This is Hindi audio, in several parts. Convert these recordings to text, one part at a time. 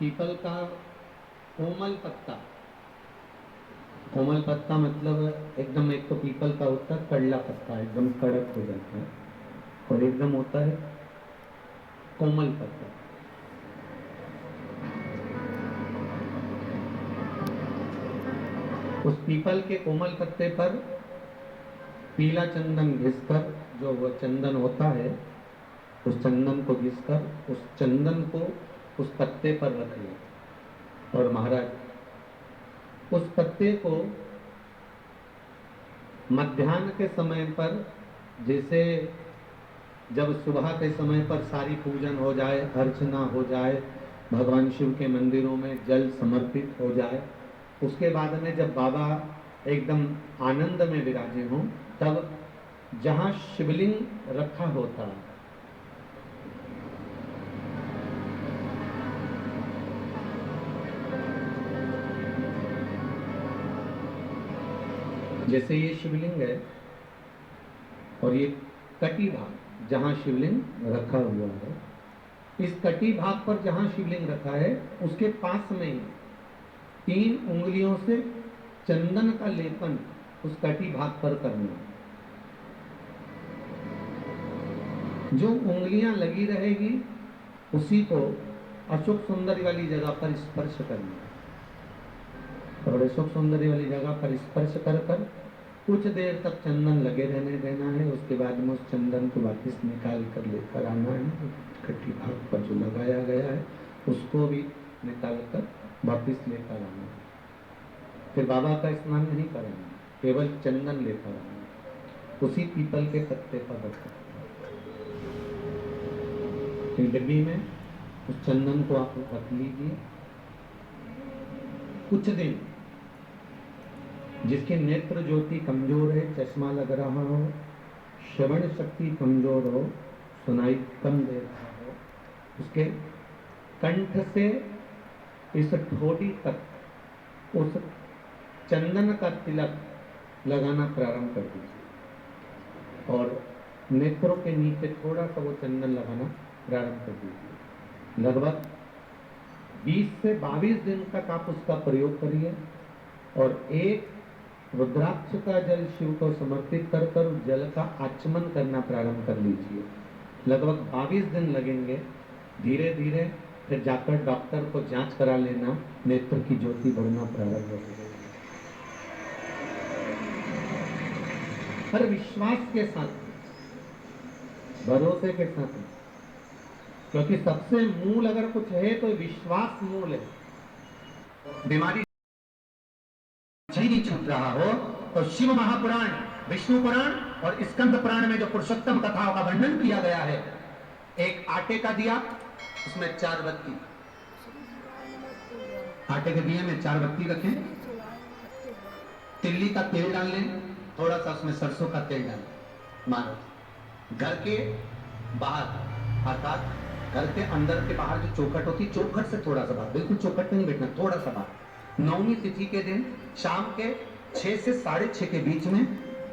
पीपल का कोमल पत्ता। कोमल पत्ता मतलब एकदम, एक तो पीपल का होता है कड़ला पत्ता, एकदम कड़क हो जाता है, और एकदम होता है कोमल पत्ता। उस पीपल के कोमल पत्ते पर पीला चंदन घिसकर, जो वह चंदन होता है, उस चंदन को घिसकर उस चंदन को उस पत्ते पर रख लिया। और महाराज उस पत्ते को मध्याह्न के समय पर, जैसे जब सुबह के समय पर सारी पूजन हो जाए, अर्चना हो जाए, भगवान शिव के मंदिरों में जल समर्पित हो जाए, उसके बाद में जब बाबा एकदम आनंद में विराजे हों, तब जहाँ शिवलिंग रखा होता, जैसे ये शिवलिंग है और ये कटी भाग जहाँ शिवलिंग रखा हुआ है, इस कटी भाग पर जहाँ शिवलिंग रखा है उसके पास में ही 3 उंगलियों से चंदन का लेपन उस कटी भाग पर करना। जो उंगलियां लगी रहेगी उसी को अशोक सुंदरी वाली जगह पर स्पर्श करना, और अशोक सुंदरी वाली जगह पर स्पर्श कर कर कुछ देर तक चंदन लगे रहने देना है। उसके बाद में उस चंदन को वापस निकाल कर लेकर आना है। कटी भाग पर जो लगाया गया है उसको भी निकाल कर वापस लेकर आना है। फिर बाबा का स्नान नहीं करेंगे, केवल चंदन लेकर आना, उसी पीपल के पत्ते पर रखा। डिब्बी में उस चंदन को आप रख लीजिए। कुछ दिन जिसकी नेत्र ज्योति कमजोर है, चश्मा लग रहा हो, श्रवण शक्ति कमजोर हो, सुनाई कम दे रहा हो, उसके कंठ से इस ठोड़ी तक उस चंदन का तिलक लगाना प्रारंभ कर दीजिए, और नेत्रों के नीचे थोड़ा सा वो चंदन लगाना प्रारंभ कर दीजिए। लगभग 20 से 22 दिन तक आप उसका प्रयोग करिए, और एक रुद्राक्ष का जल शिव को समर्पित कर कर उस जल का आचमन करना प्रारंभ कर लीजिए। लगभग 22 दिन लगेंगे। धीरे धीरे फिर जाकर डॉक्टर को जांच करा लेना, नेत्र की ज्योति बढ़ना प्रारंभ हो जाएगी। हर विश्वास के साथ, भरोसे के साथ, क्योंकि सबसे मूल अगर कुछ है तो विश्वास मूल है। बीमारी नहीं छूट रहा हो तो शिव महापुराण, विष्णु पुराण और स्कंद पुराण में जो पुरुषोत्तम कथाओं का वर्णन किया गया है, एक आटे का दिया, उसमें 4 बत्ती, आटे के दिए में 4 बत्ती रखें, तिल्ली का तेल डाल लें, थोड़ा सा उसमें सरसों का तेल डालें, मानो घर के बाहर, अर्थात घर के अंदर के बाहर जो चौखट होती, चौखट से थोड़ा सा बाहर, बिल्कुल चौखट में नहीं बैठना, थोड़ा सा बाहर, 9वीं तिथि के दिन शाम के 6 से 6:30 के बीच में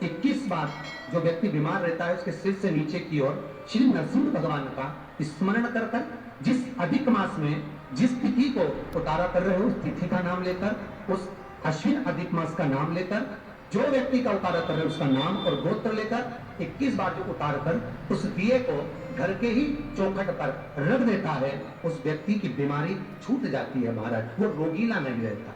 21 बार जो व्यक्ति बीमार रहता है उसके सिर से नीचे की ओर श्री नरसिंह भगवान का स्मरण कर कर, जिस अधिक मास में जिस तिथि को उतारा कर रहे हो उस तिथि का नाम लेकर, उस अश्विन अधिक मास का नाम लेकर, जो व्यक्ति का उतारा कर रहे हो उसका नाम और गोत्र लेकर 21 बार जो उतार कर उस दिए को घर के ही चौखट पर रख देता है, उस व्यक्ति की बीमारी छूट जाती है महाराज, वो रोगीला नहीं रहता।